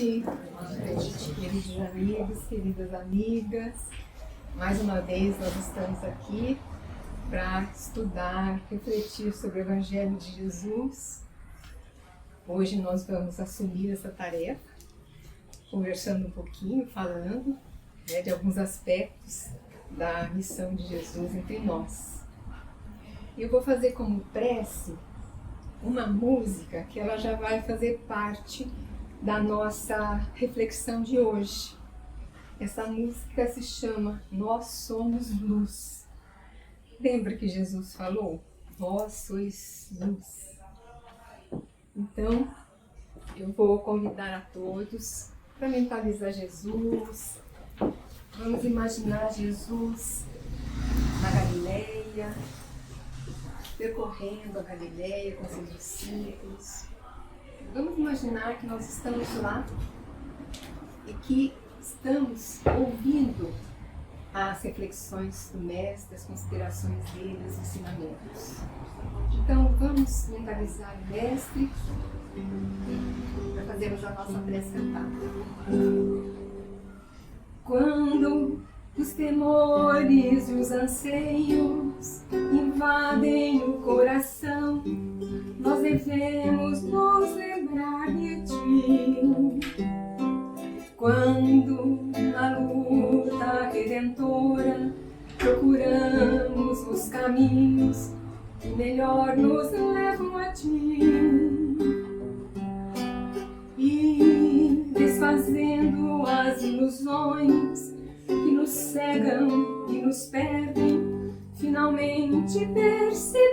noite, queridos amigos, queridas amigas. Mais uma vez nós estamos aqui para estudar, refletir sobre o Evangelho de Jesus. Hoje nós vamos assumir essa tarefa, conversando um pouquinho, falando de alguns aspectos da missão de Jesus entre nós. Eu vou fazer como prece uma música que ela já vai fazer parte da nossa reflexão de hoje. Essa música se chama Nós Somos Luz. Lembra que Jesus falou? Vós sois luz. Então, eu vou convidar a todos para mentalizar Jesus. Vamos imaginar Jesus na Galileia, percorrendo a Galileia com seus discípulos. Vamos imaginar que nós estamos lá e que estamos ouvindo as reflexões do Mestre, as considerações dele, os ensinamentos. Então vamos mentalizar o Mestre para fazermos a nossa prece cantada. Quando os temores e os anseios invadem o coração, nós devemos nos lembrar de ti. Quando na luta redentora procuramos os caminhos que melhor nos levam a ti, e desfazendo as ilusões que nos cegam e nos perdem, finalmente percebemos: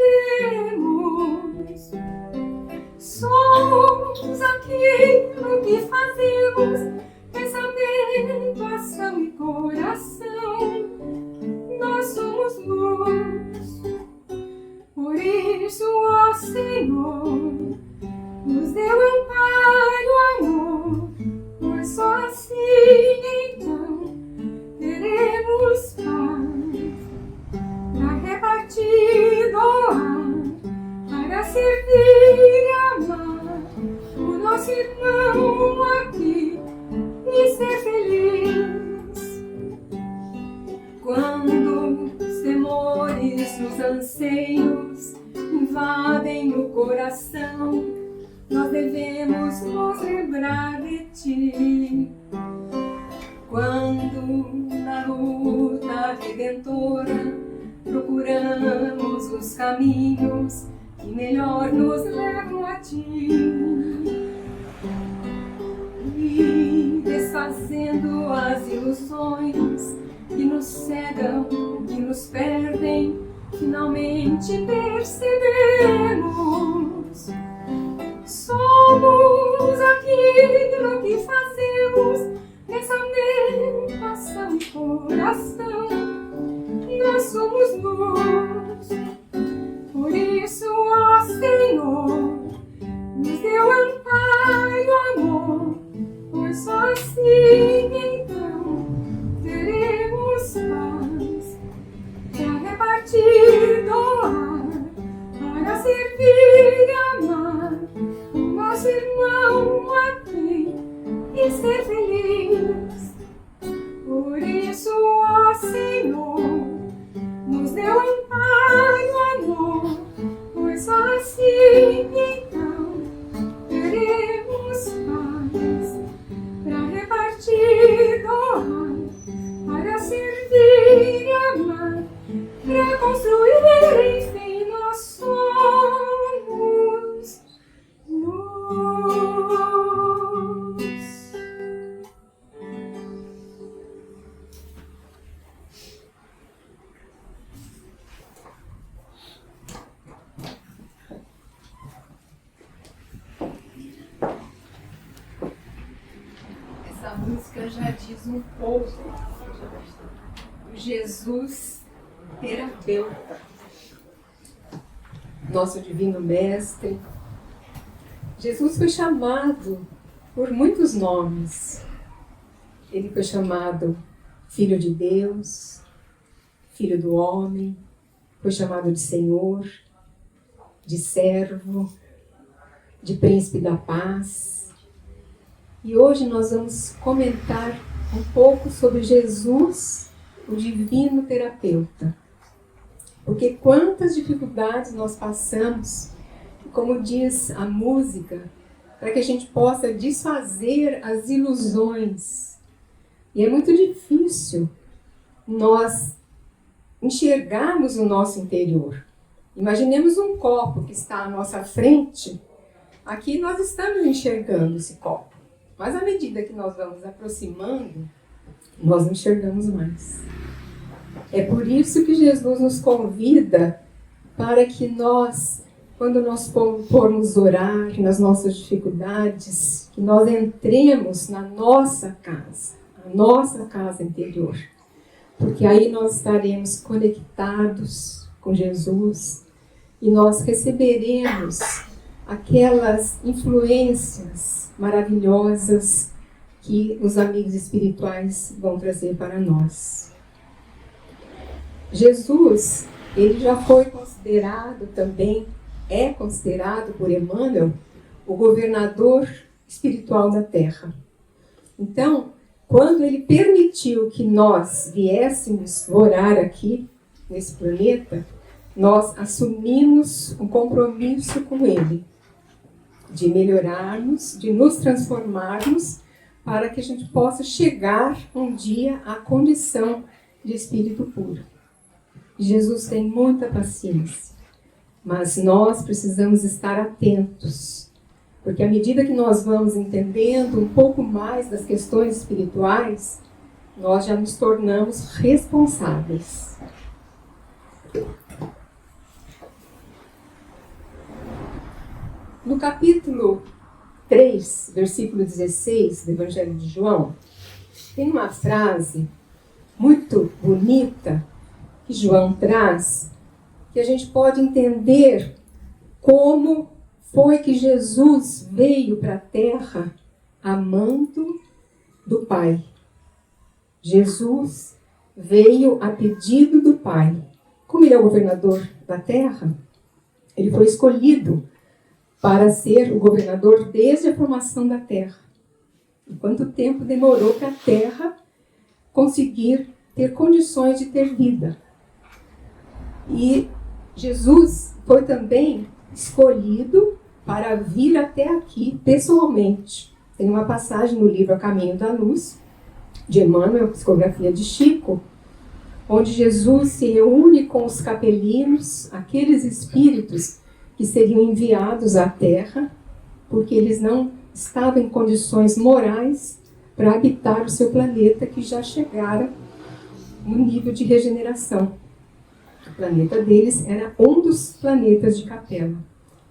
somos aquilo que fazemos, pensamento, ação e coração. Nós somos luz. Por isso, ó Senhor, nos deu amparo, amor, pois só assim então teremos paz para repartir, doar, para servir e amar o nosso irmão aqui e ser feliz. Quando os temores, os anseios invadem o coração, nós devemos nos lembrar de ti. Quando na luta redentora procuramos os caminhos que melhor nos levam a ti, e desfazendo as ilusões que nos cegam e nos perdem, finalmente percebemos: somos aquilo que fazemos, pensamento, ação e coração. Nós somos luz. Por isso, ó Senhor, nos deu amparo, amor, pois só assim então teremos paz para repartir, doar, para servir e amar o nosso irmão aqui e ser feliz. Por isso, ó Senhor, nos deu amparo, amor, pois só assim então teremos paz para repartir, doar, para servir e amar, para construir, enfim, nós somos luz. Essa música já diz um pouco do Jesus terapeuta, nosso divino mestre. Jesus foi chamado por muitos nomes. Ele foi chamado Filho de Deus, Filho do Homem, foi chamado de Senhor, de Servo, de Príncipe da Paz, E hoje nós vamos comentar um pouco sobre Jesus, o divino terapeuta. Porque quantas dificuldades nós passamos, como diz a música, para que a gente possa desfazer as ilusões. E é muito difícil nós enxergarmos o nosso interior. Imaginemos um copo que está à nossa frente. Aqui nós estamos enxergando esse copo. Mas à medida que nós vamos aproximando, nós não enxergamos mais. É por isso que Jesus nos convida para que nós, quando nós formos orar nas nossas dificuldades, que nós entremos na nossa casa, a nossa casa interior. Porque aí nós estaremos conectados com Jesus e nós receberemos aquelas influências maravilhosas que os amigos espirituais vão trazer para nós. Jesus, ele já foi considerado também, é considerado por Emmanuel, o governador espiritual da Terra. Então, quando ele permitiu que nós viéssemos morar aqui, nesse planeta, nós assumimos um compromisso com ele, de melhorarmos, de nos transformarmos, para que a gente possa chegar um dia à condição de espírito puro. Jesus tem muita paciência, mas nós precisamos estar atentos, porque à medida que nós vamos entendendo um pouco mais das questões espirituais, nós já nos tornamos responsáveis. No capítulo 3, versículo 16 do Evangelho de João, tem uma frase muito bonita que João traz, que a gente pode entender como foi que Jesus veio para a Terra amando do Pai. Jesus veio a pedido do Pai. Como ele é o governador da Terra, ele foi escolhido para ser o governador desde a formação da Terra. E quanto tempo demorou para a Terra conseguir ter condições de ter vida. E Jesus foi também escolhido para vir até aqui pessoalmente. Tem uma passagem no livro A Caminho da Luz, de Emmanuel, psicografia de Chico, onde Jesus se reúne com os capelinos, aqueles espíritos que seriam enviados à Terra, porque eles não estavam em condições morais para habitar o seu planeta, que já chegara no nível de regeneração. O planeta deles era um dos planetas de Capela.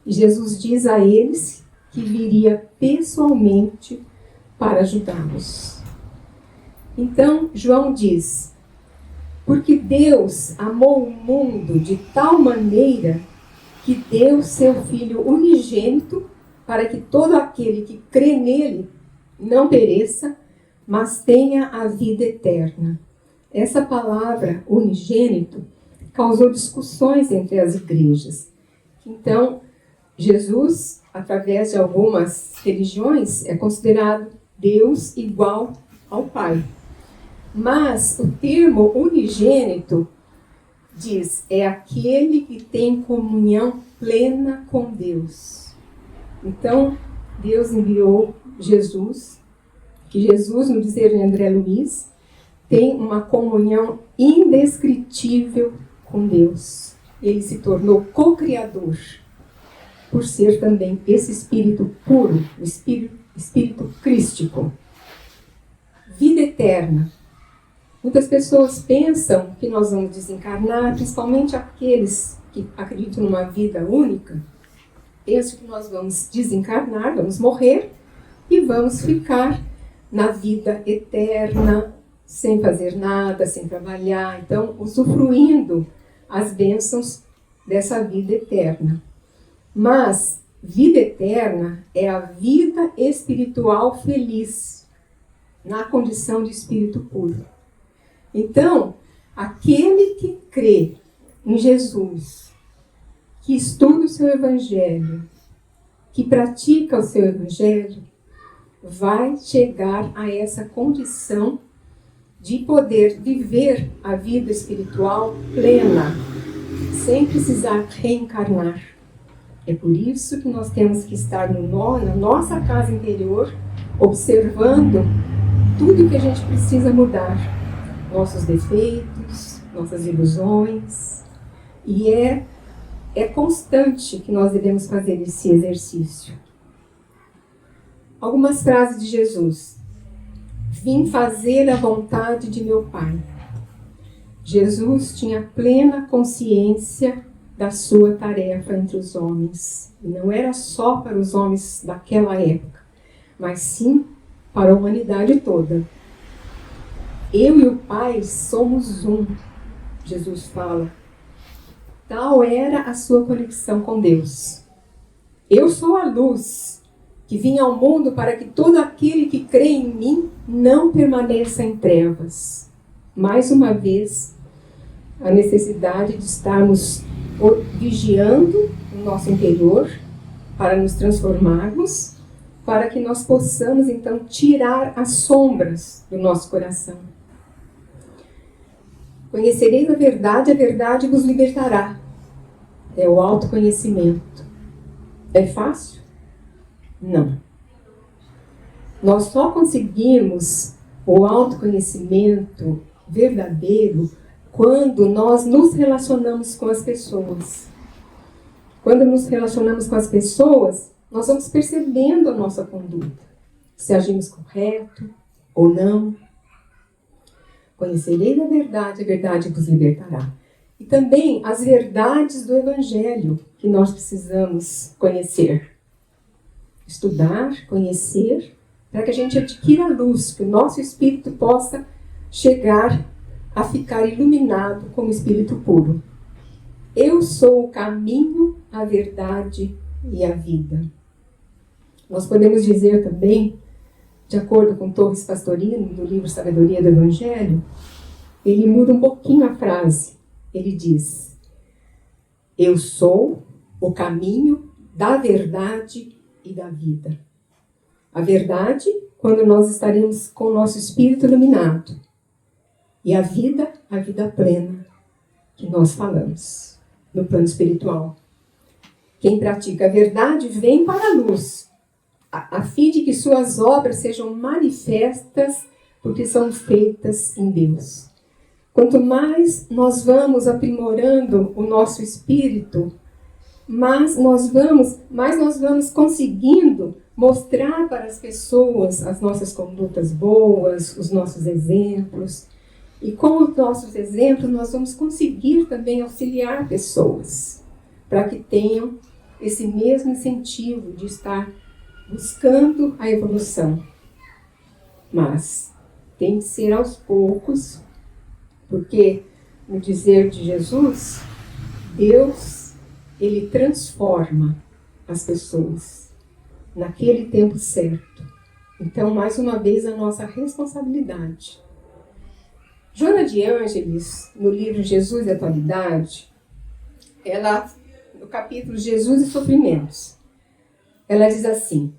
E Jesus diz a eles que viria pessoalmente para ajudá-los. Então, João diz: porque Deus amou o mundo de tal maneira que deu seu Filho unigênito, para que todo aquele que crê nele não pereça, mas tenha a vida eterna. Essa palavra unigênito causou discussões entre as igrejas. Então, Jesus, através de algumas religiões, é considerado Deus igual ao Pai. Mas o termo unigênito diz, é aquele que tem comunhão plena com Deus. Então, Deus enviou Jesus, que Jesus, no dizer de André Luiz, tem uma comunhão indescritível com Deus. Ele se tornou co-criador, por ser também esse espírito puro, o espírito crístico. Vida eterna. Muitas pessoas pensam que nós vamos desencarnar, principalmente aqueles que acreditam numa vida única, pensam que nós vamos desencarnar, vamos morrer e vamos ficar na vida eterna, sem fazer nada, sem trabalhar, então usufruindo as bênçãos dessa vida eterna. Mas vida eterna é a vida espiritual feliz, na condição de espírito puro. Então, aquele que crê em Jesus, que estuda o seu Evangelho, que pratica o seu Evangelho, vai chegar a essa condição de poder viver a vida espiritual plena, sem precisar reencarnar. É por isso que nós temos que estar na nossa casa interior, observando tudo que a gente precisa mudar. Nossos defeitos, nossas ilusões. E é constante que nós devemos fazer esse exercício. Algumas frases de Jesus. Vim fazer a vontade de meu Pai. Jesus tinha plena consciência da sua tarefa entre os homens. E não era só para os homens daquela época, mas sim para a humanidade toda. Eu e o Pai somos um, Jesus fala. Tal era a sua conexão com Deus. Eu sou a luz que vim ao mundo para que todo aquele que crê em mim não permaneça em trevas. Mais uma vez, a necessidade de estarmos vigiando o nosso interior para nos transformarmos, para que nós possamos então tirar as sombras do nosso coração. Conhecereis a verdade vos libertará. É o autoconhecimento. É fácil? Não. Nós só conseguimos o autoconhecimento verdadeiro quando nós nos relacionamos com as pessoas. Quando nos relacionamos com as pessoas, nós vamos percebendo a nossa conduta. Se agimos correto ou não. Conhecereis a verdade vos libertará. E também as verdades do Evangelho que nós precisamos conhecer. Estudar, conhecer, para que a gente adquira a luz, que o nosso espírito possa chegar a ficar iluminado como espírito puro. Eu sou o caminho, a verdade e a vida. Nós podemos dizer também, de acordo com Torres Pastorino, do livro Sabedoria do Evangelho, ele muda um pouquinho a frase. Ele diz: eu sou o caminho da verdade e da vida. A verdade, quando nós estaremos com o nosso espírito iluminado. E a vida plena, que nós falamos no plano espiritual. Quem pratica a verdade vem para a luz, a fim de que suas obras sejam manifestas, porque são feitas em Deus. Quanto mais nós vamos aprimorando o nosso espírito, mais nós vamos conseguindo mostrar para as pessoas as nossas condutas boas, os nossos exemplos. E com os nossos exemplos, nós vamos conseguir também auxiliar pessoas para que tenham esse mesmo incentivo de estar buscando a evolução. Mas tem que ser aos poucos, porque, no dizer de Jesus, Deus, ele transforma as pessoas naquele tempo certo. Então, mais uma vez, a nossa responsabilidade. Joana de Ângeles, no livro Jesus e Atualidade, ela, no capítulo Jesus e Sofrimentos, ela diz assim: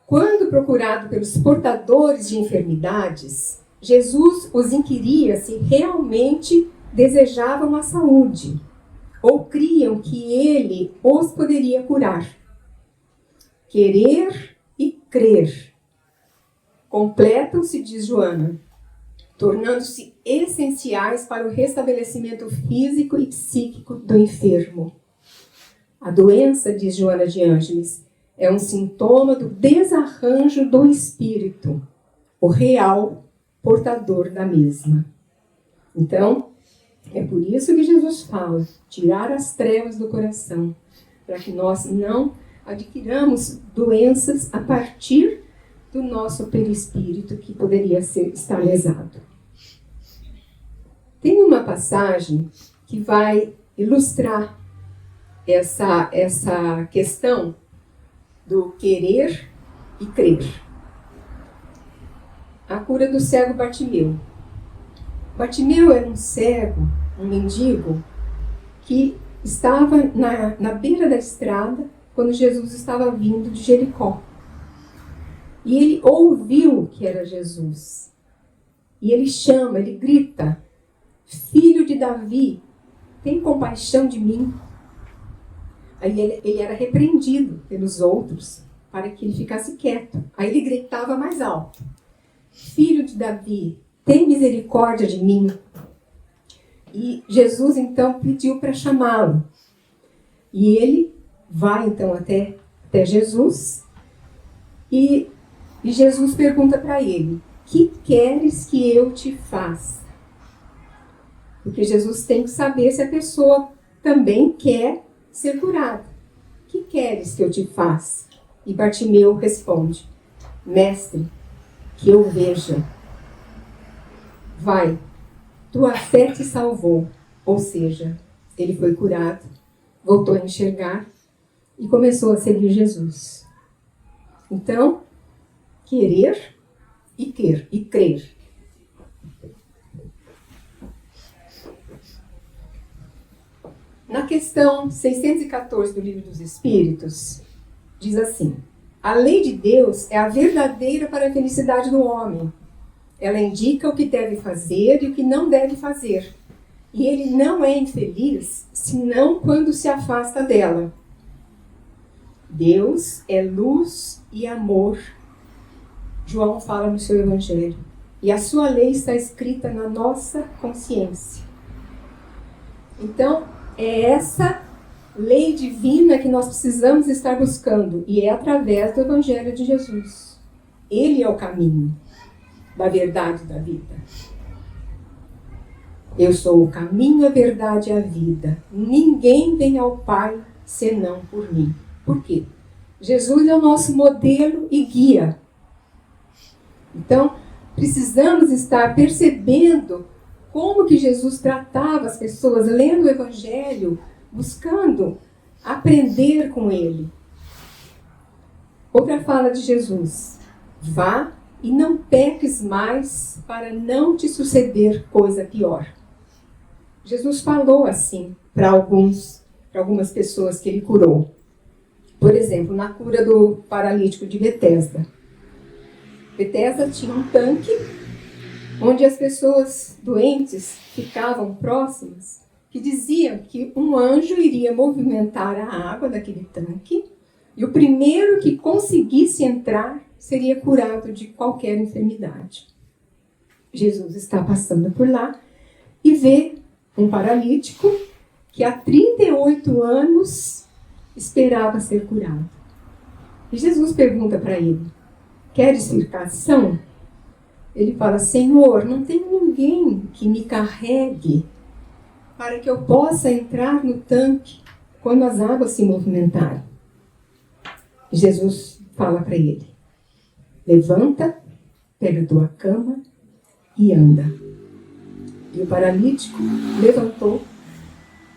quando procurado pelos portadores de enfermidades, Jesus os inquiria se realmente desejavam a saúde ou criam que ele os poderia curar. Querer e crer completam-se, diz Joana, tornando-se essenciais para o restabelecimento físico e psíquico do enfermo. A doença, diz Joana de Ângeles, é um sintoma do desarranjo do espírito, o real portador da mesma. Então, é por isso que Jesus fala, tirar as trevas do coração, para que nós não adquiramos doenças a partir do nosso perispírito que poderia estar lesado. Tem uma passagem que vai ilustrar essa questão do querer e crer. A cura do cego Bartimeu. Bartimeu era um cego, um mendigo, que estava na beira da estrada quando Jesus estava vindo de Jericó. E ele ouviu que era Jesus. E ele chama, ele grita: Filho de Davi, tem compaixão de mim. Aí ele era repreendido pelos outros para que ele ficasse quieto. Aí ele gritava mais alto: Filho de Davi, tem misericórdia de mim. E Jesus então pediu para chamá-lo. E ele vai então até Jesus. E Jesus pergunta para ele: que queres que eu te faça? Porque Jesus tem que saber se a pessoa também quer ser curada. Que queres que eu te faça? E Bartimeu responde: Mestre, que eu veja. Vai, tua fé te salvou. Ou seja, ele foi curado, voltou a enxergar e começou a seguir Jesus. Então, querer e ter e crer. Na questão 614 do Livro dos Espíritos, diz assim: a lei de Deus é a verdadeira para a felicidade do homem. Ela indica o que deve fazer e o que não deve fazer. E ele não é infeliz, senão quando se afasta dela. Deus é luz e amor. João fala no seu Evangelho. E a sua lei está escrita na nossa consciência. Então, é essa lei divina que nós precisamos estar buscando. E é através do Evangelho de Jesus. Ele é o caminho da verdade da vida. Eu sou o caminho, a verdade e a vida. Ninguém vem ao Pai senão por mim. Por quê? Jesus é o nosso modelo e guia. Então, precisamos estar percebendo como que Jesus tratava as pessoas, lendo o Evangelho, buscando aprender com ele. Outra fala de Jesus: vá e não peques mais, para não te suceder coisa pior. Jesus falou assim para algumas pessoas que ele curou. Por exemplo, na cura do paralítico de Betesda. Betesda tinha um tanque onde as pessoas doentes ficavam próximas, que diziam que um anjo iria movimentar a água daquele tanque e o primeiro que conseguisse entrar seria curado de qualquer enfermidade. Jesus está passando por lá e vê um paralítico que há 38 anos esperava ser curado. E Jesus pergunta para ele: queres ficar são? Ele fala: Senhor, não tem ninguém que me carregue para que eu possa entrar no tanque quando as águas se movimentarem. Jesus fala para ele: levanta, pega tua cama e anda. E o paralítico levantou,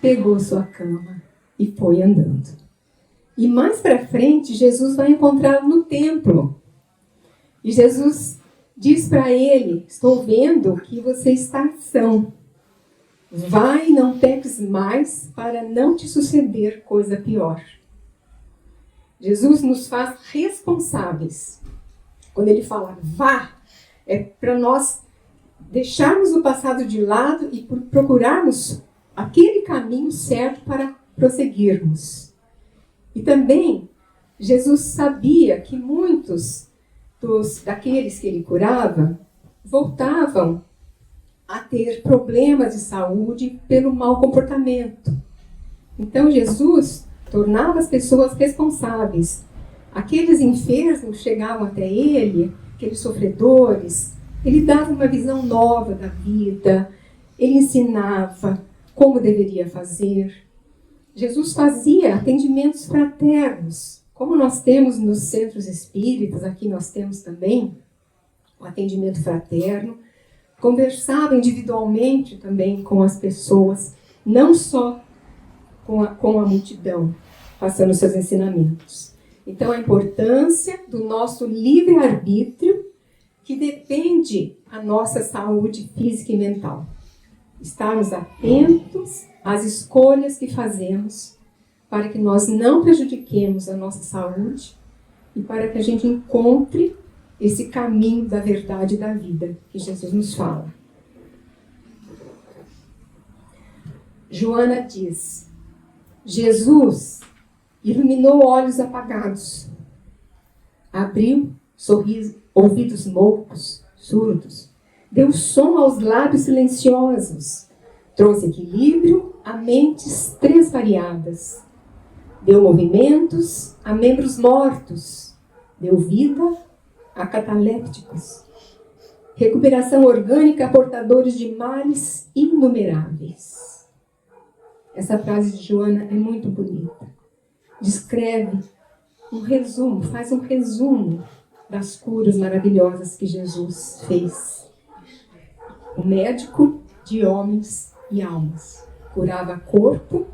pegou sua cama e foi andando. E mais para frente, Jesus vai encontrá-lo no templo. E Jesus diz para ele: estou vendo que você está são. Vai e não peques mais, para não te suceder coisa pior. Jesus nos faz responsáveis. Quando ele fala vá, é para nós deixarmos o passado de lado e procurarmos aquele caminho certo para prosseguirmos. E também, Jesus sabia que muitos daqueles que ele curava voltavam a ter problemas de saúde pelo mau comportamento. Então, Jesus tornava as pessoas responsáveis. Aqueles enfermos chegavam até ele, aqueles sofredores, ele dava uma visão nova da vida, ele ensinava como deveria fazer. Jesus fazia atendimentos fraternos, como nós temos nos centros espíritas, aqui nós temos também o atendimento fraterno. Conversava individualmente também com as pessoas, não só com a multidão, passando seus ensinamentos. Então, a importância do nosso livre-arbítrio, que depende a nossa saúde física e mental. Estarmos atentos às escolhas que fazemos para que nós não prejudiquemos a nossa saúde e para que a gente encontre esse caminho da verdade e da vida que Jesus nos fala. Joana diz: Jesus iluminou olhos apagados, abriu ouvidos moucos, surdos, deu som aos lábios silenciosos, trouxe equilíbrio a mentes tresvariadas, deu movimentos a membros mortos, deu vida a catalépticos, recuperação orgânica a portadores de males inumeráveis. Essa frase de Joana é muito bonita. Descreve um resumo, faz um resumo das curas maravilhosas que Jesus fez. O médico de homens e almas. Curava corpo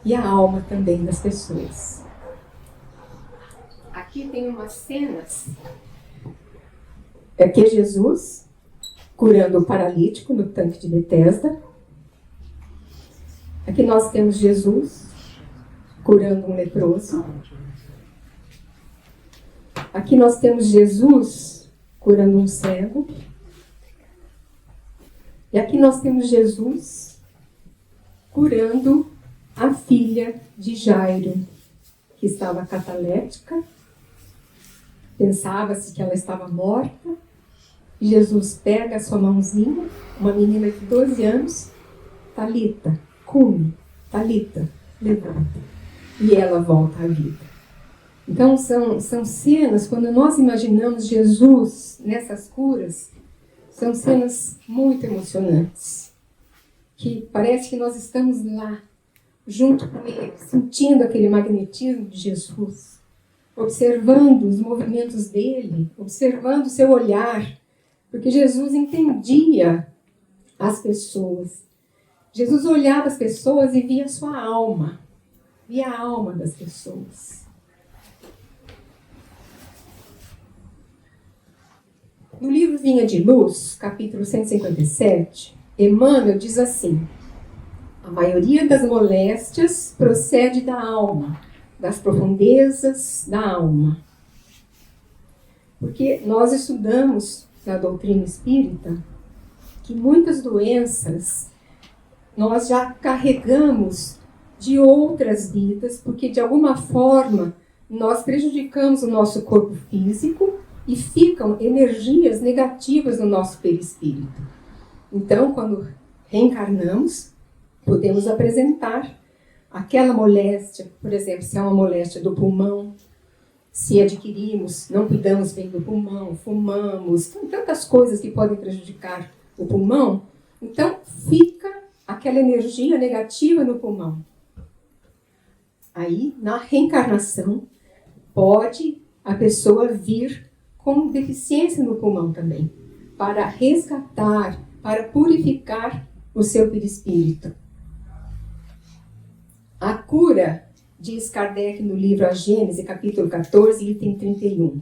e a alma também das pessoas. Aqui tem umas cenas. Aqui é Jesus curando o paralítico no tanque de Betesda. Aqui nós temos Jesus curando um leproso. Aqui nós temos Jesus curando um cego. E aqui nós temos Jesus curando a filha de Jairo, que estava catalética. Pensava-se que ela estava morta. E Jesus pega a sua mãozinha, uma menina de 12 anos, Talita, cume, Talita, levanta. E ela volta à vida. Então são cenas, quando nós imaginamos Jesus nessas curas, são cenas muito emocionantes. Que parece que nós estamos lá, junto com ele, sentindo aquele magnetismo de Jesus, observando os movimentos dele, observando o seu olhar, porque Jesus entendia as pessoas. Jesus olhava as pessoas e via a sua alma, via a alma das pessoas. No livro Vinha de Luz, capítulo 157, Emmanuel diz assim: a maioria das moléstias procede da alma, das profundezas da alma. Porque nós estudamos na doutrina espírita que muitas doenças nós já carregamos de outras vidas, porque de alguma forma nós prejudicamos o nosso corpo físico e ficam energias negativas no nosso perispírito. Então, quando reencarnamos, podemos apresentar aquela moléstia, por exemplo, se é uma moléstia do pulmão, se adquirimos, não cuidamos bem do pulmão, fumamos, tem tantas coisas que podem prejudicar o pulmão, então fica aquela energia negativa no pulmão. Aí, na reencarnação, pode a pessoa vir com deficiência no pulmão também, para resgatar, para purificar o seu perispírito. A cura, diz Kardec no livro A Gênese, capítulo 14, item 31.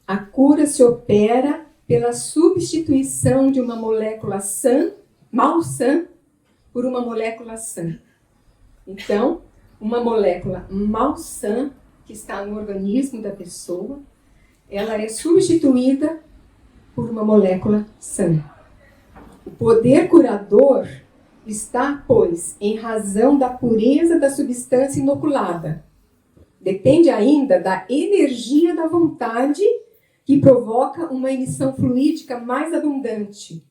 A cura se opera pela substituição de uma molécula malsã por uma molécula sã. Então, uma molécula malsã que está no organismo da pessoa, ela é substituída por uma molécula sã. O poder curador está, pois, em razão da pureza da substância inoculada. Depende ainda da energia da vontade que provoca uma emissão fluídica mais abundante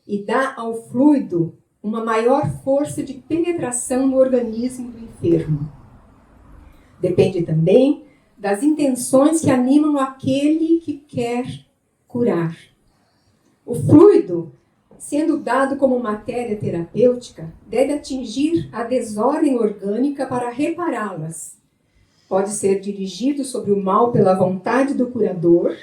e dá ao fluido uma maior força de penetração no organismo do enfermo. Depende também das intenções que animam aquele que quer curar. O fluido, sendo dado como matéria terapêutica, deve atingir a desordem orgânica para repará-las. Pode ser dirigido sobre o mal pela vontade do curador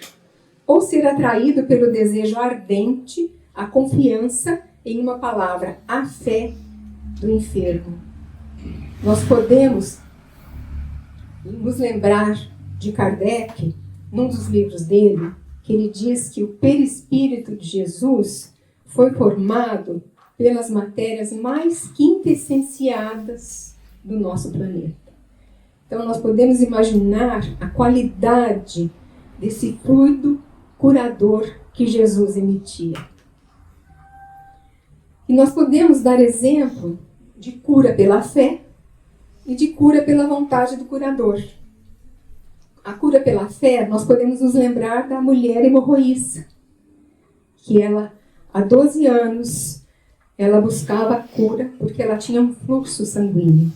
ou ser atraído pelo desejo ardente, a confiança em uma palavra, a fé do enfermo. Nós podemos nos lembrar de Kardec, num dos livros dele, que ele diz que o perispírito de Jesus foi formado pelas matérias mais quintessenciadas do nosso planeta. Então, nós podemos imaginar a qualidade desse fluido curador que Jesus emitia. E nós podemos dar exemplo de cura pela fé e de cura pela vontade do curador. A cura pela fé, nós podemos nos lembrar da mulher hemorroíça, que ela, há 12 anos, ela buscava a cura porque ela tinha um fluxo sanguíneo.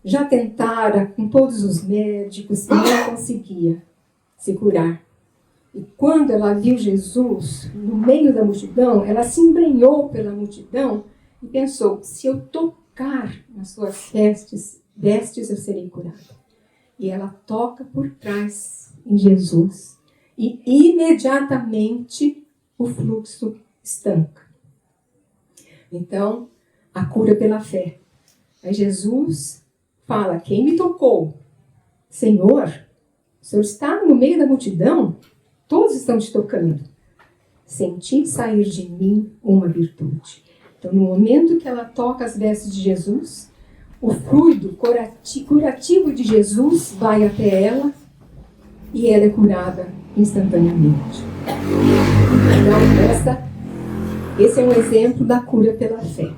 Já tentara com todos os médicos e não conseguia se curar. E quando ela viu Jesus no meio da multidão, ela se embrenhou pela multidão e pensou, se eu tocar nas suas vestes eu serei curada. E ela toca por trás em Jesus. E imediatamente o fluxo estanca. Então, a cura pela fé. Aí Jesus fala, quem me tocou? Senhor, o Senhor está no meio da multidão? Todos estão te tocando. Senti sair de mim uma virtude. Então, no momento que ela toca as vestes de Jesus, o fluido curativo de Jesus vai até ela e ela é curada instantaneamente. Então, esse é um exemplo da cura pela fé.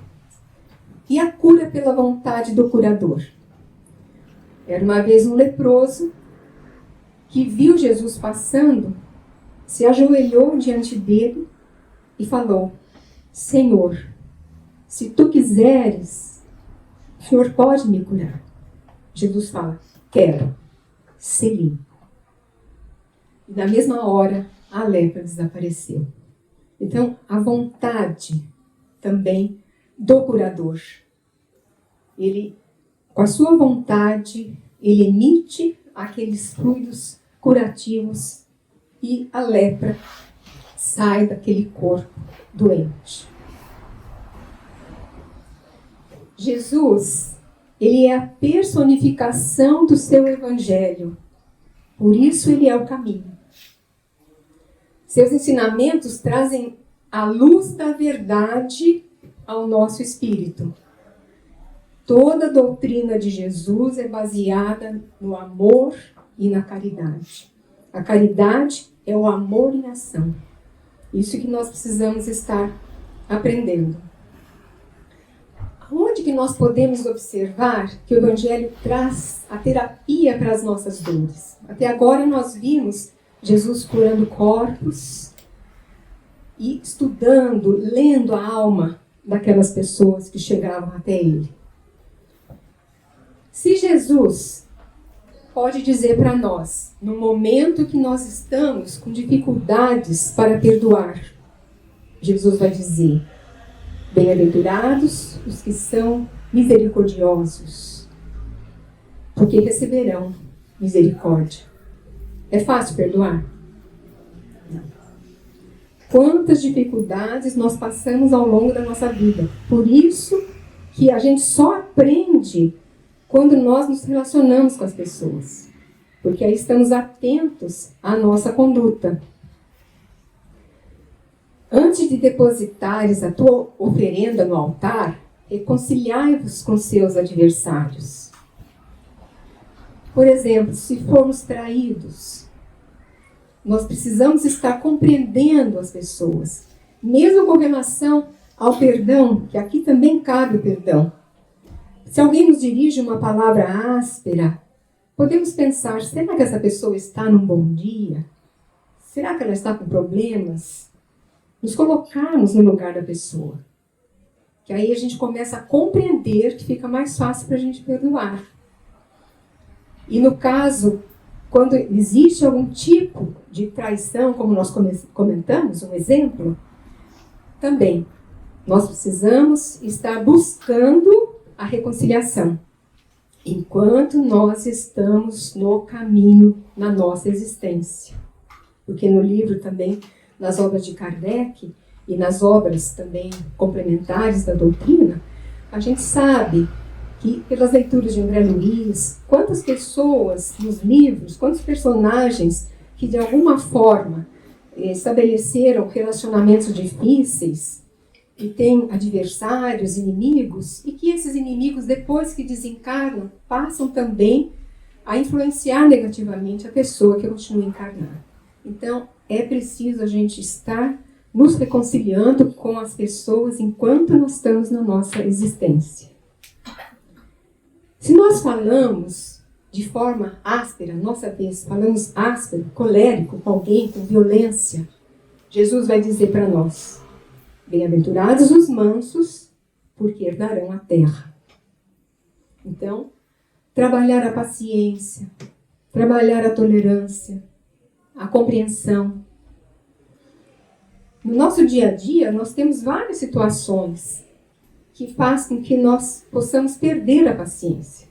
E a cura pela vontade do curador? Era uma vez um leproso que viu Jesus passando, se ajoelhou diante dele e falou, Senhor, se tu quiseres, o Senhor pode me curar. Jesus fala, quero, ser limpo. E na mesma hora, a lepra desapareceu. Então, a vontade também do curador. Ele, com a sua vontade, ele emite aqueles fluidos curativos e a lepra sai daquele corpo doente. Jesus, ele é a personificação do seu evangelho. Por isso ele é o caminho. Seus ensinamentos trazem a luz da verdade ao nosso espírito. Toda a doutrina de Jesus é baseada no amor e na caridade. A caridade é o amor em ação. Isso que nós precisamos estar aprendendo. Onde que nós podemos observar que o Evangelho traz a terapia para as nossas dores? Até agora nós vimos Jesus curando corpos e estudando, lendo a alma daquelas pessoas que chegavam até ele. Se Jesus pode dizer para nós, no momento que nós estamos com dificuldades para perdoar, Jesus vai dizer, bem-aventurados os que são misericordiosos, porque receberão misericórdia. É fácil perdoar? Não. Quantas dificuldades nós passamos ao longo da nossa vida. Por isso que a gente só aprende quando nós nos relacionamos com as pessoas. Porque aí estamos atentos à nossa conduta. Antes de depositares a tua oferenda no altar, reconciliai-vos com seus adversários. Por exemplo, se formos traídos, nós precisamos estar compreendendo as pessoas. Mesmo com relação ao perdão, que aqui também cabe o perdão. Se alguém nos dirige uma palavra áspera, podemos pensar, será que essa pessoa está num bom dia? Será que ela está com problemas? Nos colocarmos no lugar da pessoa. Que aí a gente começa a compreender que fica mais fácil para a gente perdoar. E no caso, quando existe algum tipo de traição, como nós comentamos, um exemplo, também nós precisamos estar buscando a reconciliação, enquanto nós estamos no caminho na nossa existência. Porque no livro também, nas obras de Kardec e nas obras também complementares da doutrina, a gente sabe que pelas leituras de André Luiz, quantas pessoas nos livros, quantos personagens que de alguma forma estabeleceram relacionamentos difíceis e têm adversários, inimigos, e que esses inimigos, depois que desencarnam, passam também a influenciar negativamente a pessoa que continua encarnada. Então, é preciso a gente estar nos reconciliando com as pessoas enquanto nós estamos na nossa existência. Se nós falamos de forma áspera, nossa vez, falamos áspero, colérico com alguém, com violência, Jesus vai dizer para nós: bem-aventurados os mansos, porque herdarão a terra. Então, trabalhar a paciência, trabalhar a tolerância, a compreensão. No nosso dia a dia, nós temos várias situações que fazem com que nós possamos perder a paciência.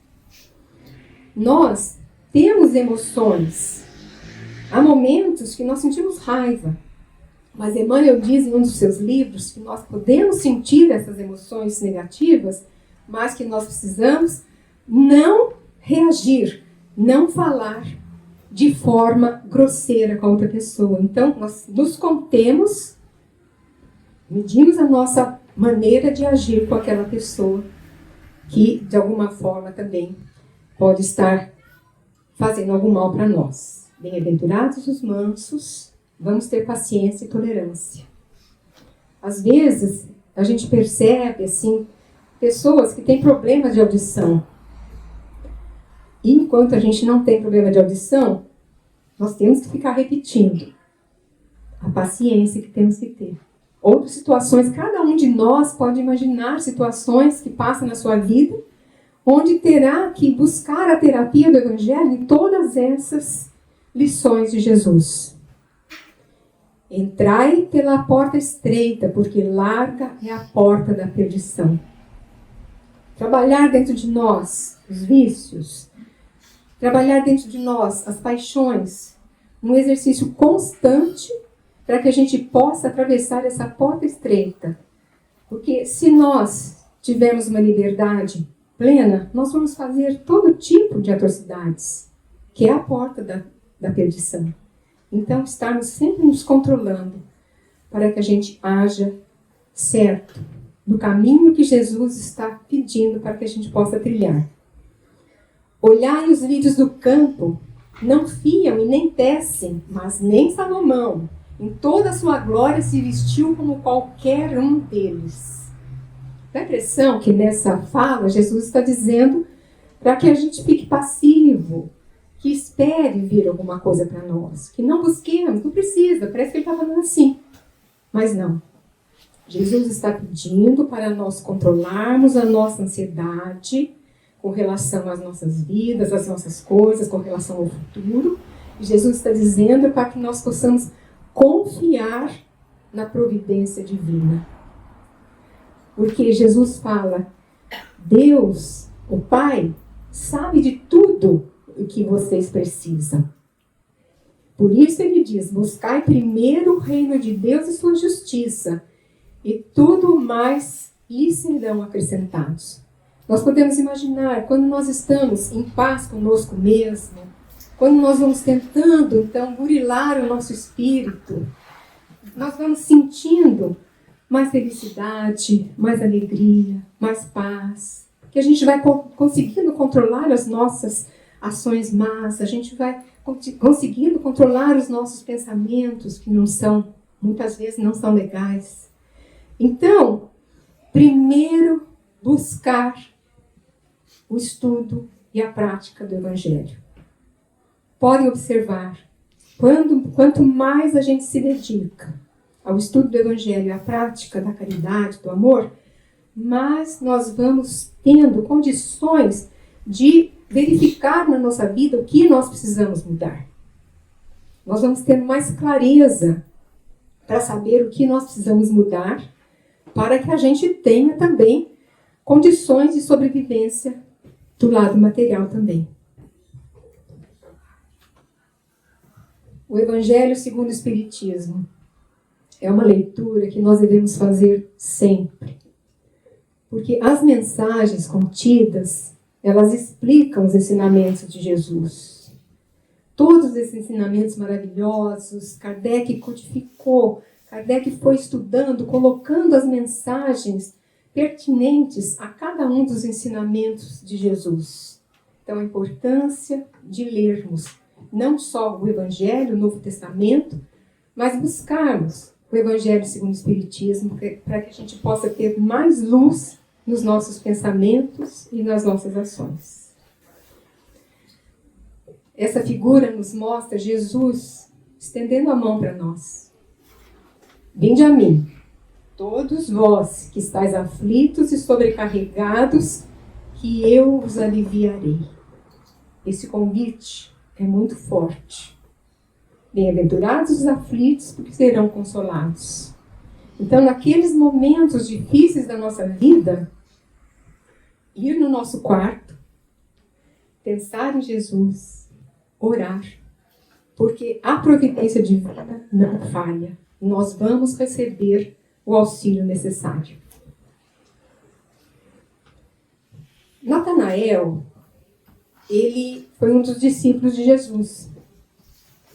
Nós temos emoções. Há momentos que nós sentimos raiva. Mas Emmanuel diz em um dos seus livros que nós podemos sentir essas emoções negativas, mas que nós precisamos não reagir, não falar de forma grosseira com a outra pessoa. Então, nós nos contemos, medimos a nossa maneira de agir com aquela pessoa que, de alguma forma, também pode estar fazendo algum mal para nós. Bem-aventurados os mansos, vamos ter paciência e tolerância. Às vezes, a gente percebe, assim, pessoas que têm problemas de audição. E enquanto a gente não tem problema de audição, nós temos que ficar repetindo a paciência que temos que ter. Outras situações, cada um de nós pode imaginar situações que passam na sua vida, onde terá que buscar a terapia do Evangelho em todas essas lições de Jesus. Entrai pela porta estreita, porque larga é a porta da perdição. Trabalhar dentro de nós os vícios, trabalhar dentro de nós as paixões, um exercício constante para que a gente possa atravessar essa porta estreita. Porque se nós tivermos uma liberdade plena, nós vamos fazer todo tipo de atrocidades, que é a porta da perdição. Então, estarmos sempre nos controlando para que a gente haja certo no caminho que Jesus está pedindo para que a gente possa trilhar. Olhai os lírios do campo, não fiam e nem tecem, mas nem Salomão, em toda a sua glória, se vestiu como qualquer um deles. Dá a impressão que nessa fala Jesus está dizendo para que a gente fique passivo, que espere vir alguma coisa para nós, que não busquemos, não precisa, parece que ele está falando assim. Mas não. Jesus está pedindo para nós controlarmos a nossa ansiedade com relação às nossas vidas, às nossas coisas, com relação ao futuro. E Jesus está dizendo para que nós possamos confiar na providência divina. Porque Jesus fala, Deus, o Pai, sabe de tudo o que vocês precisam. Por isso ele diz, buscai primeiro o reino de Deus e sua justiça, e tudo mais lhes serão acrescentados. Nós podemos imaginar, quando nós estamos em paz conosco mesmo, quando nós vamos tentando, então, burilar o nosso espírito, nós vamos sentindo mais felicidade, mais alegria, mais paz, que a gente vai conseguindo controlar as nossas ações más, a gente vai conseguindo controlar os nossos pensamentos, que não são, muitas vezes não são legais. Então, primeiro buscar o estudo e a prática do Evangelho. Podem observar, quanto mais a gente se dedica ao estudo do Evangelho e à prática da caridade, do amor, mais nós vamos tendo condições de verificar na nossa vida o que nós precisamos mudar. Nós vamos tendo mais clareza para saber o que nós precisamos mudar, para que a gente tenha também condições de sobrevivência do lado material também. O Evangelho segundo o Espiritismo é uma leitura que nós devemos fazer sempre. Porque as mensagens contidas, elas explicam os ensinamentos de Jesus. Todos esses ensinamentos maravilhosos, Kardec codificou, Kardec foi estudando, colocando as mensagens pertinentes a cada um dos ensinamentos de Jesus. Então, a importância de lermos não só o Evangelho, o Novo Testamento, mas buscarmos o Evangelho segundo o Espiritismo para que a gente possa ter mais luz nos nossos pensamentos e nas nossas ações. Essa figura nos mostra Jesus estendendo a mão para nós. Vinde a mim, todos vós que estáis aflitos e sobrecarregados, que eu os aliviarei. Esse convite é muito forte. Bem-aventurados os aflitos, porque serão consolados. Então, naqueles momentos difíceis da nossa vida, ir no nosso quarto, pensar em Jesus, orar, porque a providência divina não falha. Nós vamos receber o auxílio necessário. Natanael, ele foi um dos discípulos de Jesus.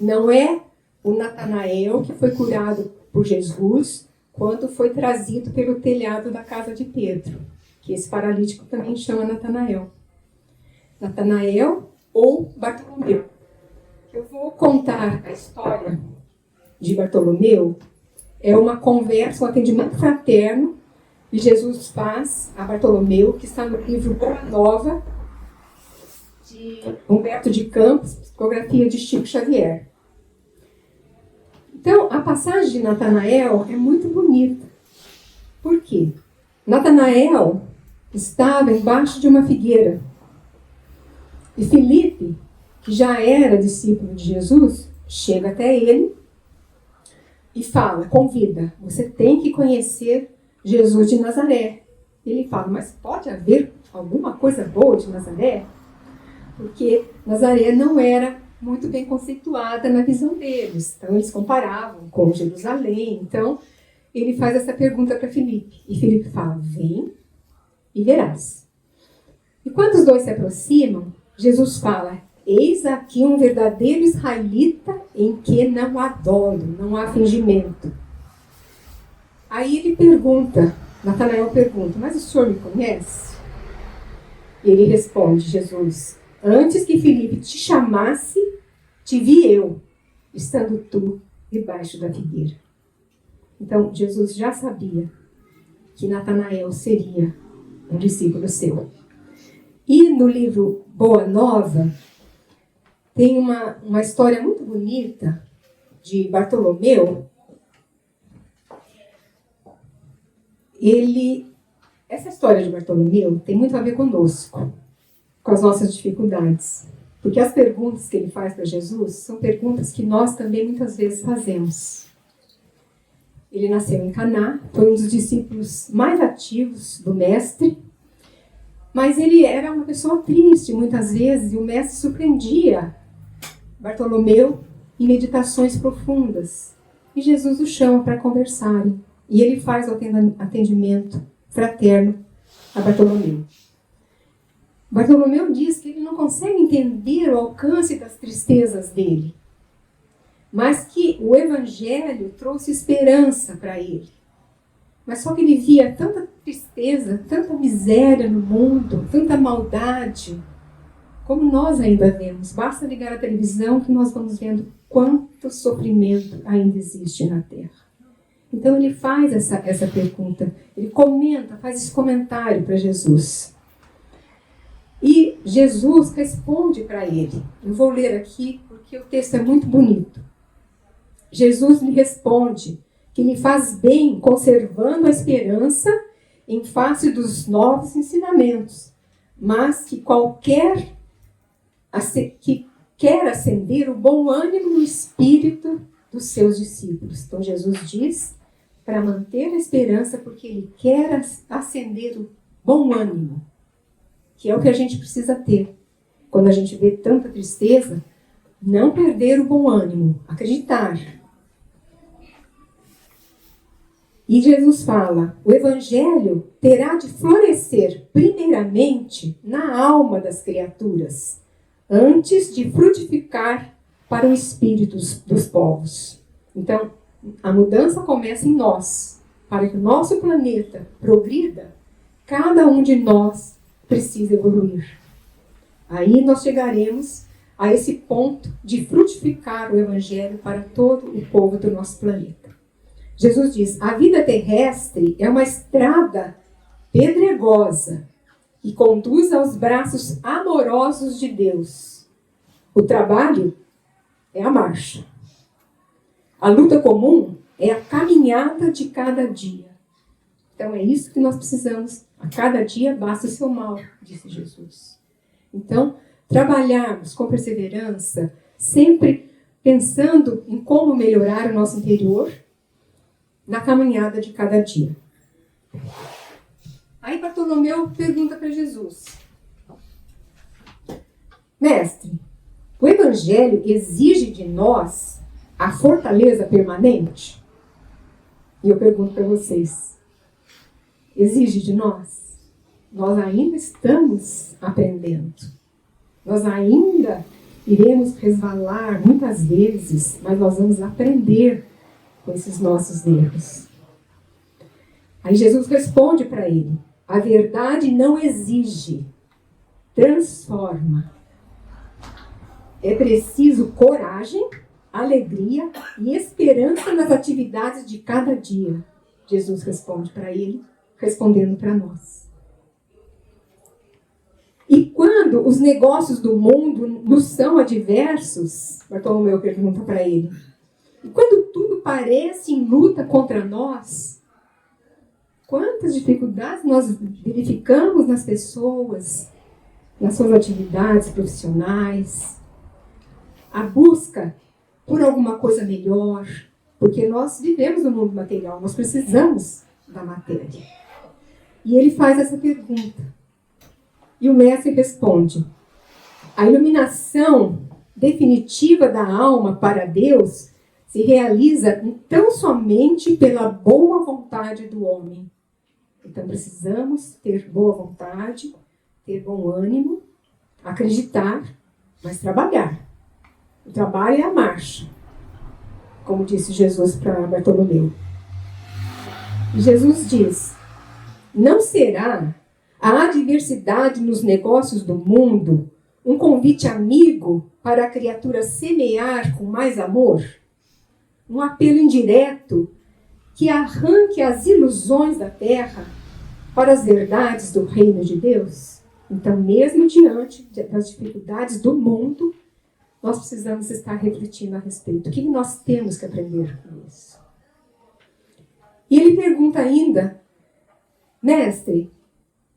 Não é o Natanael que foi curado por Jesus quando foi trazido pelo telhado da casa de Pedro, que esse paralítico também chama Natanael. Natanael ou Bartolomeu. Eu vou contar a história de Bartolomeu. É uma conversa, um atendimento fraterno que Jesus faz a Bartolomeu, que está no livro Boa Nova, de Humberto de Campos, psicografia de Chico Xavier. Então, a passagem de Natanael é muito bonita. Por quê? Natanael estava embaixo de uma figueira. E Filipe, que já era discípulo de Jesus, chega até ele e fala, convida, você tem que conhecer Jesus de Nazaré. Ele fala, mas pode haver alguma coisa boa de Nazaré? Porque Nazaré não era muito bem conceituada na visão deles. Então, eles comparavam com Jerusalém. Então, ele faz essa pergunta para Filipe. E Filipe fala, vem e verás. E quando os dois se aproximam, Jesus fala, eis aqui um verdadeiro israelita em que não há dolo, não há fingimento. Aí ele pergunta, Natanael pergunta, mas o senhor me conhece? E ele responde, Jesus, antes que Filipe te chamasse, te vi eu, estando tu debaixo da figueira. Então, Jesus já sabia que Natanael seria um discípulo seu. E no livro Boa Nova, tem uma história muito bonita de Bartolomeu. Essa história de Bartolomeu tem muito a ver conosco, com as nossas dificuldades. Porque as perguntas que ele faz para Jesus são perguntas que nós também muitas vezes fazemos. Ele nasceu em Caná, foi um dos discípulos mais ativos do mestre, mas ele era uma pessoa triste muitas vezes, e o mestre surpreendia Bartolomeu em meditações profundas. E Jesus o chama para conversarem. E ele faz o atendimento fraterno a Bartolomeu. Bartolomeu diz que ele não consegue entender o alcance das tristezas dele, mas que o Evangelho trouxe esperança para ele. Mas só que ele via tanta tristeza, tanta miséria no mundo, tanta maldade, como nós ainda vemos. Basta ligar a televisão que nós vamos vendo quanto sofrimento ainda existe na Terra. Então ele faz essa pergunta, ele comenta, faz esse comentário para Jesus. E Jesus responde para ele. Eu vou ler aqui porque o texto é muito bonito. Jesus lhe responde que lhe faz bem conservando a esperança em face dos novos ensinamentos, mas que que quer acender o bom ânimo no espírito dos seus discípulos. Então Jesus diz para manter a esperança porque ele quer acender o bom ânimo, que é o que a gente precisa ter. Quando a gente vê tanta tristeza, não perder o bom ânimo, acreditar. E Jesus fala, o Evangelho terá de florescer primeiramente na alma das criaturas, antes de frutificar para o espírito dos povos. Então, a mudança começa em nós. Para que o nosso planeta progrida, cada um de nós precisa evoluir. Aí nós chegaremos a esse ponto de frutificar o Evangelho para todo o povo do nosso planeta. Jesus diz: a vida terrestre é uma estrada pedregosa que conduz aos braços amorosos de Deus. O trabalho é a marcha. A luta comum é a caminhada de cada dia. Então é isso que nós precisamos. A cada dia basta o seu mal, disse Jesus. Então, trabalharmos com perseverança, sempre pensando em como melhorar o nosso interior, na caminhada de cada dia. Aí Bartolomeu pergunta para Jesus: Mestre, o Evangelho exige de nós a fortaleza permanente? E eu pergunto para vocês: exige de nós? Nós ainda estamos aprendendo. Nós ainda iremos resvalar muitas vezes, mas nós vamos aprender com esses nossos erros. Aí Jesus responde para ele: a verdade não exige, transforma. É preciso coragem, alegria e esperança nas atividades de cada dia. Jesus responde para ele, respondendo para nós. E quando os negócios do mundo nos são adversos, Bartolomeu pergunta para ele, e quando tudo parece em luta contra nós, quantas dificuldades nós verificamos nas pessoas, nas suas atividades profissionais, a busca por alguma coisa melhor, porque nós vivemos no mundo material, nós precisamos da matéria. E ele faz essa pergunta. E o mestre responde: a iluminação definitiva da alma para Deus se realiza tão somente pela boa vontade do homem. Então precisamos ter boa vontade, ter bom ânimo, acreditar, mas trabalhar. O trabalho é a marcha, como disse Jesus para Bartolomeu. E Jesus diz: não será a adversidade nos negócios do mundo um convite amigo para a criatura semear com mais amor? Um apelo indireto que arranque as ilusões da terra para as verdades do reino de Deus? Então, mesmo diante das dificuldades do mundo, nós precisamos estar refletindo a respeito. O que nós temos que aprender com isso? E ele pergunta ainda: mestre,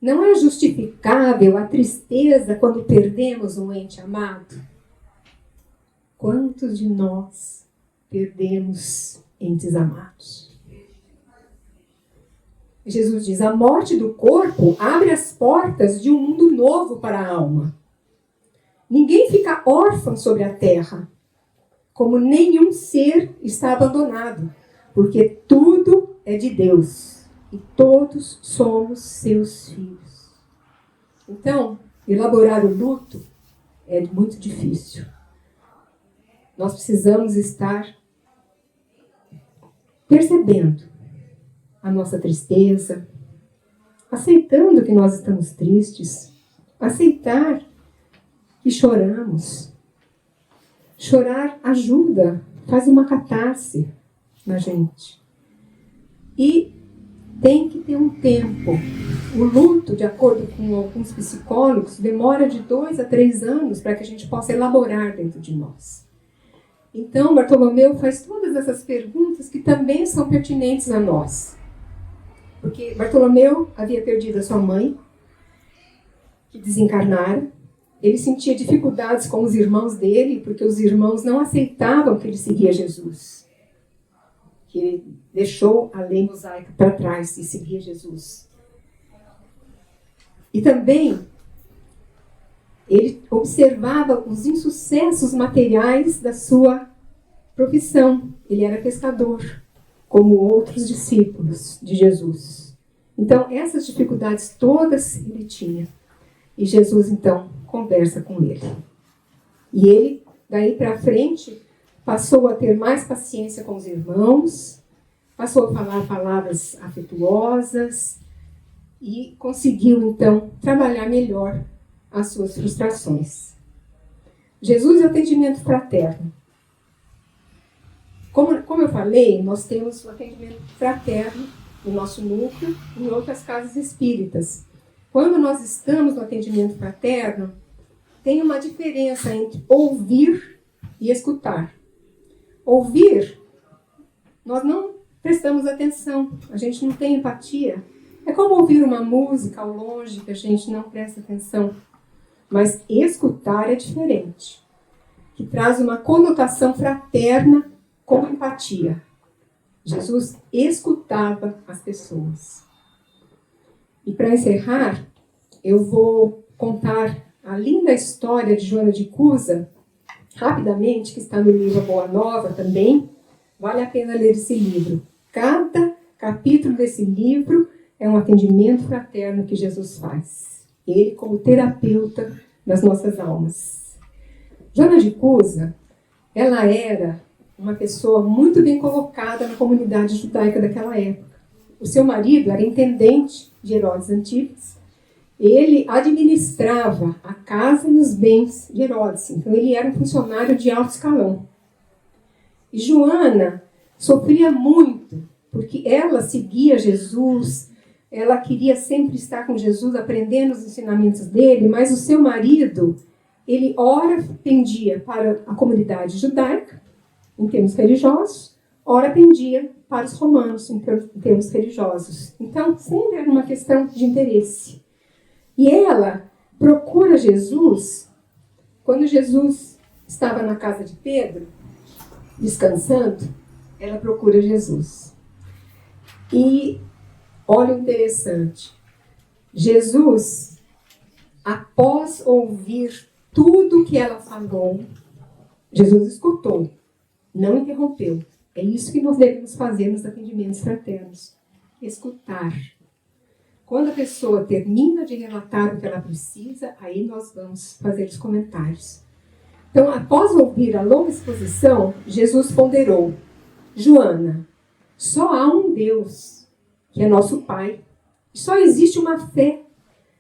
não é justificável a tristeza quando perdemos um ente amado? Quantos de nós perdemos entes amados? Jesus diz: a morte do corpo abre as portas de um mundo novo para a alma. Ninguém fica órfão sobre a terra, como nenhum ser está abandonado, porque tudo é de Deus e todos somos seus filhos. Então, elaborar o luto é muito difícil. Nós precisamos estar percebendo a nossa tristeza, aceitando que nós estamos tristes, aceitar que choramos. Chorar ajuda, faz uma catarse na gente. E tem que ter um tempo. O luto, de acordo com alguns psicólogos, demora de 2 a 3 anos para que a gente possa elaborar dentro de nós. Então, Bartolomeu faz todas essas perguntas que também são pertinentes a nós. Porque Bartolomeu havia perdido a sua mãe, que desencarnara. Ele sentia dificuldades com os irmãos dele, porque os irmãos não aceitavam que ele seguia Jesus. Que ele deixou a lei mosaica para trás e seguia Jesus. E também ele observava os insucessos materiais da sua profissão. Ele era pescador, como outros discípulos de Jesus. Então, essas dificuldades todas ele tinha. E Jesus, então, conversa com ele. E ele, daí para frente, passou a ter mais paciência com os irmãos, passou a falar palavras afetuosas e conseguiu, então, trabalhar melhor as suas frustrações. Jesus e o atendimento fraterno. Como eu falei, nós temos o atendimento fraterno no nosso núcleo e em outras casas espíritas. Quando nós estamos no atendimento fraterno, tem uma diferença entre ouvir e escutar. Ouvir, nós não prestamos atenção, a gente não tem empatia. É como ouvir uma música ao longe que a gente não presta atenção. Mas escutar é diferente, que traz uma conotação fraterna com empatia. Jesus escutava as pessoas. E para encerrar, eu vou contar a linda história de Joana de Cusa, rapidamente, que está no livro Boa Nova também. Vale a pena ler esse livro. Cada capítulo desse livro é um atendimento fraterno que Jesus faz. Ele como terapeuta das nossas almas. Joana de Cusa, ela era uma pessoa muito bem colocada na comunidade judaica daquela época. O seu marido era intendente de Herodes Antipas. Ele administrava a casa e os bens de Herodes. Então, ele era um funcionário de alto escalão. E Joana sofria muito, porque ela seguia Jesus, ela queria sempre estar com Jesus, aprendendo os ensinamentos dele, mas o seu marido, ele ora pendia para a comunidade judaica, em termos religiosos, ora pendia para os romanos, em termos religiosos. Então, sempre era uma questão de interesse. E ela procura Jesus, quando Jesus estava na casa de Pedro, descansando, ela procura Jesus. E olha o interessante, Jesus, após ouvir tudo que ela falou, Jesus escutou, não interrompeu. É isso que nós devemos fazer nos atendimentos fraternos. Escutar. Quando a pessoa termina de relatar o que ela precisa, aí nós vamos fazer os comentários. Então, após ouvir a longa exposição, Jesus ponderou: Joana, só há um Deus, que é nosso Pai. Só existe uma fé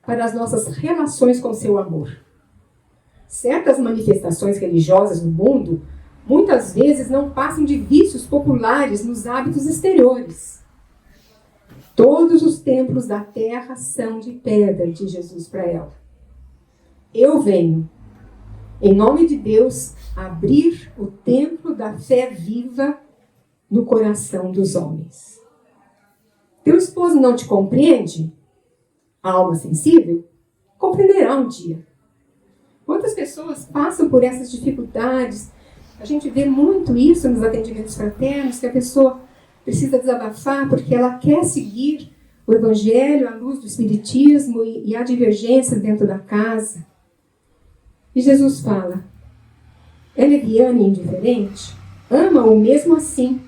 para as nossas relações com seu amor. Certas manifestações religiosas no mundo muitas vezes não passam de vícios populares nos hábitos exteriores. Todos os templos da terra são de pedra, diz Jesus para ela. Eu venho, em nome de Deus, abrir o templo da fé viva no coração dos homens. Teu esposo não te compreende? A alma sensível compreenderá um dia. Quantas pessoas passam por essas dificuldades? A gente vê muito isso nos atendimentos fraternos, que a pessoa precisa desabafar porque ela quer seguir o Evangelho à luz do Espiritismo e há divergências dentro da casa. E Jesus fala: é leviana e indiferente? Ama-o mesmo assim.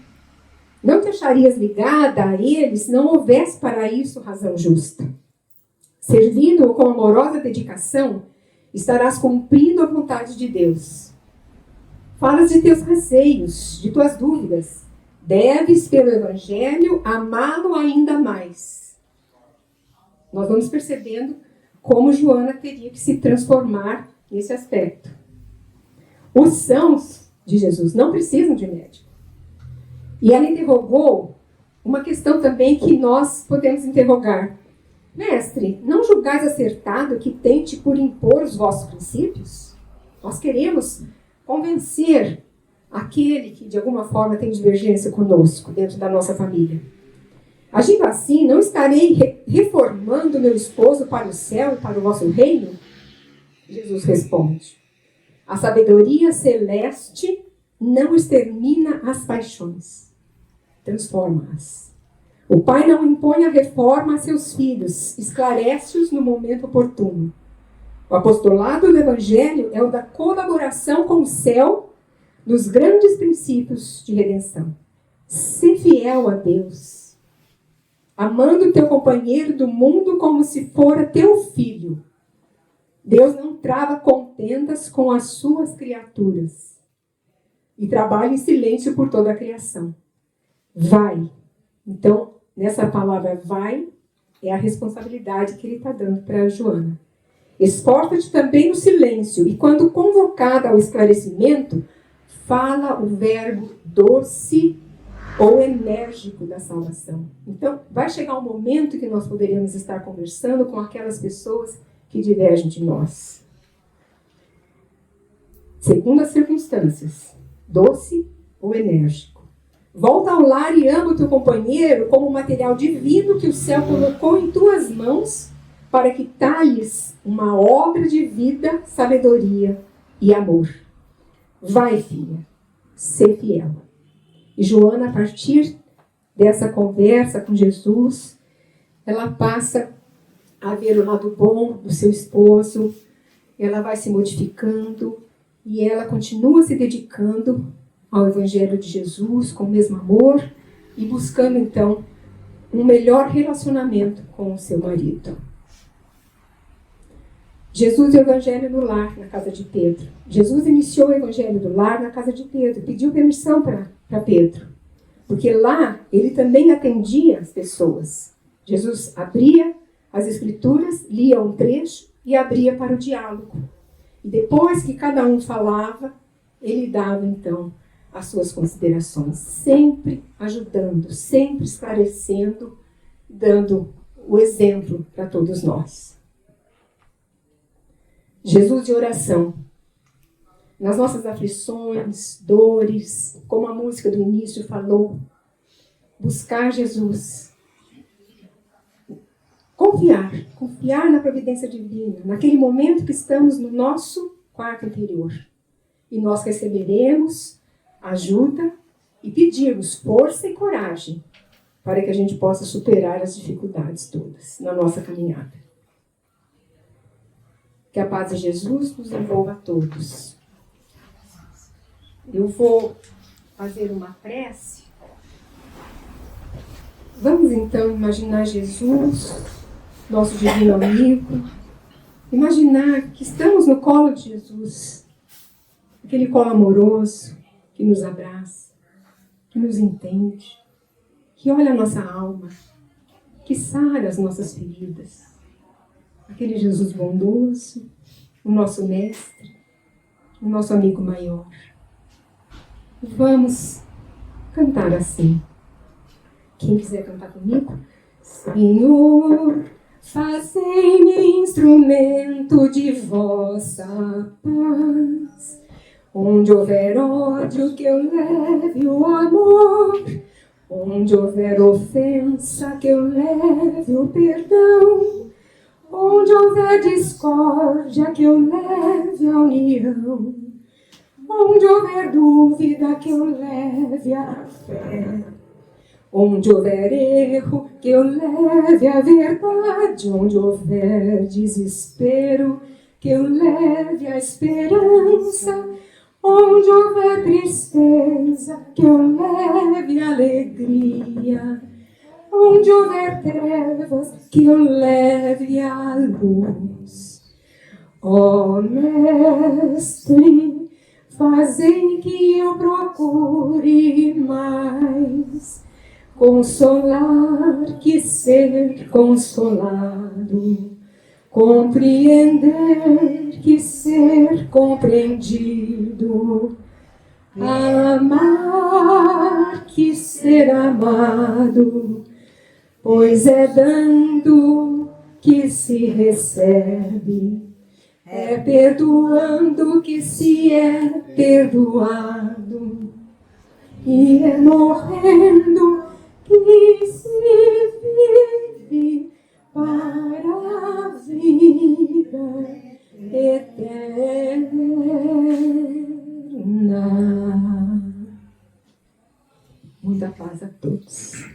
Não te acharias ligada a ele se não houvesse para isso razão justa. Servindo-o com amorosa dedicação, estarás cumprindo a vontade de Deus. Falas de teus receios, de tuas dúvidas. Deves, pelo Evangelho, amá-lo ainda mais. Nós vamos percebendo como Joana teria que se transformar nesse aspecto. Os sãos de Jesus não precisam de médico. E ela interrogou uma questão também que nós podemos interrogar. Mestre, não julgais acertado que tente por impor os vossos princípios? Nós queremos convencer aquele que de alguma forma tem divergência conosco dentro da nossa família. Agindo assim, não estarei reformando meu esposo para o céu e para o vosso reino? Jesus responde: a sabedoria celeste não extermina as paixões, transforma-as. O Pai não impõe a reforma a seus filhos, esclarece-os no momento oportuno. O apostolado do Evangelho é o da colaboração com o céu nos grandes princípios de redenção. Sê fiel a Deus, amando teu companheiro do mundo como se fora teu filho. Deus não trava contendas com as suas criaturas e trabalha em silêncio por toda a criação. Vai. Então, nessa palavra vai, é a responsabilidade que ele está dando para Joana. Esforça-te também no silêncio, e quando convocada ao esclarecimento, fala o verbo doce ou enérgico da salvação. Então, vai chegar um momento que nós poderíamos estar conversando com aquelas pessoas que divergem de nós. Segundo as circunstâncias, doce ou enérgico. Volta ao lar e ama o teu companheiro como material divino que o céu colocou em tuas mãos para que talhes uma obra de vida, sabedoria e amor. Vai, filha, ser fiel. E Joana, a partir dessa conversa com Jesus, ela passa a ver o lado bom do seu esposo, ela vai se modificando e ela continua se dedicando ao Evangelho de Jesus com o mesmo amor e buscando, então, um melhor relacionamento com o seu marido. Jesus e o Evangelho no lar, na casa de Pedro. Jesus iniciou o Evangelho do lar na casa de Pedro, pediu permissão para Pedro, porque lá ele também atendia as pessoas. Jesus abria as Escrituras, lia um trecho e abria para o diálogo. E depois que cada um falava, ele dava então as suas considerações, sempre ajudando, sempre esclarecendo, dando o exemplo para todos nós. Jesus de oração. Nas nossas aflições, dores, como a música do início falou, buscar Jesus. Confiar na providência divina, naquele momento que estamos no nosso quarto interior. E nós receberemos ajuda e pedirmos força e coragem para que a gente possa superar as dificuldades todas na nossa caminhada. Que a paz de Jesus nos envolva a todos. Eu vou fazer uma prece. Vamos então imaginar Jesus, nosso divino amigo. Imaginar que estamos no colo de Jesus. Aquele colo amoroso que nos abraça, que nos entende, que olha a nossa alma, que sara as nossas feridas. Aquele Jesus bondoso, o nosso mestre, o nosso amigo maior. Vamos cantar assim. Quem quiser cantar comigo? Senhor, fazei-me instrumento de vossa paz. Onde houver ódio, que eu leve o amor. Onde houver ofensa, que eu leve o perdão. Onde houver discórdia, que eu leve a união. Onde houver dúvida, que eu leve a fé. Onde houver erro, que eu leve a verdade. Onde houver desespero, que eu leve a esperança. Onde houver tristeza, que eu leve a alegria. Onde houver trevas, que eu leve a luz. Ó Mestre, fazei que eu procure mais consolar que ser consolado, compreender que ser compreendido, amar que ser amado, pois é dando que se recebe, é perdoando que se é perdoado, e é morrendo que se vive para a vida eterna. Muita paz a todos.